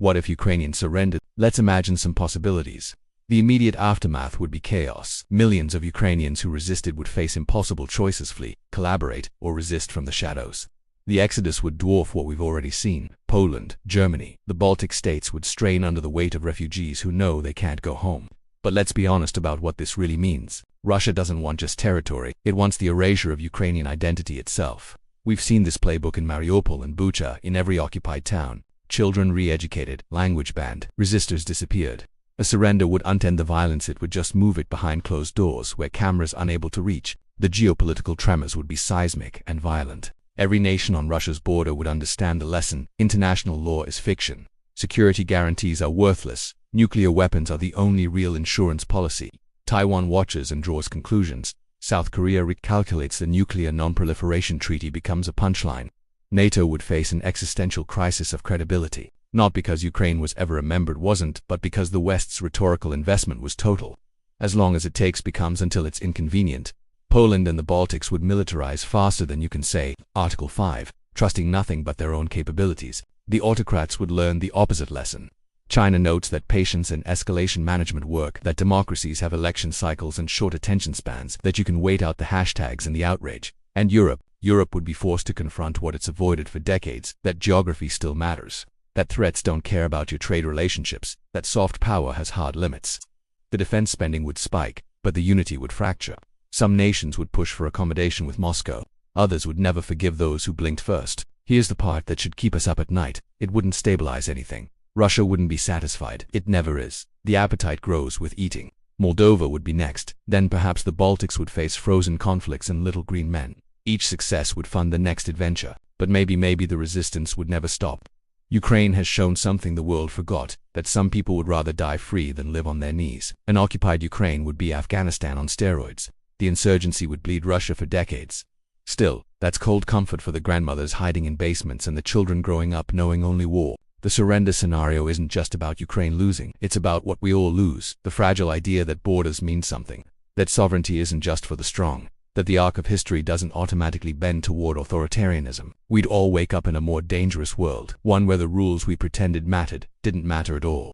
What if Ukrainians surrendered? Let's imagine some possibilities. The immediate aftermath would be chaos. Millions of Ukrainians who resisted would face impossible choices: flee, collaborate, or resist from the shadows. The exodus would dwarf what we've already seen. Poland, Germany, the Baltic states would strain under the weight of refugees who know they can't go home. But let's be honest about what this really means. Russia doesn't want just territory, it wants the erasure of Ukrainian identity itself. We've seen this playbook in Mariupol and Bucha, in every occupied town. Children re-educated, language banned, resistors disappeared. A surrender would end the violence, it would just move it behind closed doors where cameras unable to reach. The geopolitical tremors would be seismic and violent. Every nation on Russia's border would understand the lesson: international law is fiction. Security guarantees are worthless. Nuclear weapons are the only real insurance policy. Taiwan watches and draws conclusions. South Korea recalculates. The nuclear non-proliferation treaty becomes a punchline. NATO would face an existential crisis of credibility. Not because Ukraine was ever a member, wasn't, but because the West's rhetorical investment was total. As long as it takes becomes until it's inconvenient. Poland and the Baltics would militarize faster than you can say. Article 5, trusting nothing but their own capabilities. The autocrats would learn the opposite lesson. China notes that patience and escalation management work, that democracies have election cycles and short attention spans, that you can wait out the hashtags and the outrage. And Europe would be forced to confront what it's avoided for decades: that geography still matters, that threats don't care about your trade relationships, that soft power has hard limits. The defense spending would spike, but the unity would fracture. Some nations would push for accommodation with Moscow. Others would never forgive those who blinked first. Here's the part that should keep us up at night: it wouldn't stabilize anything. Russia wouldn't be satisfied. It never is. The appetite grows with eating. Moldova would be next. Then perhaps the Baltics would face frozen conflicts and little green men. Each success would fund the next adventure. But maybe the resistance would never stop. Ukraine has shown something the world forgot: that some people would rather die free than live on their knees. An occupied Ukraine would be Afghanistan on steroids. The insurgency would bleed Russia for decades. Still, that's cold comfort for the grandmothers hiding in basements and the children growing up knowing only war. The surrender scenario isn't just about Ukraine losing, it's about what we all lose: the fragile idea that borders mean something, that sovereignty isn't just for the strong, that the arc of history doesn't automatically bend toward authoritarianism. We'd all wake up in a more dangerous world, one where the rules we pretended mattered didn't matter at all.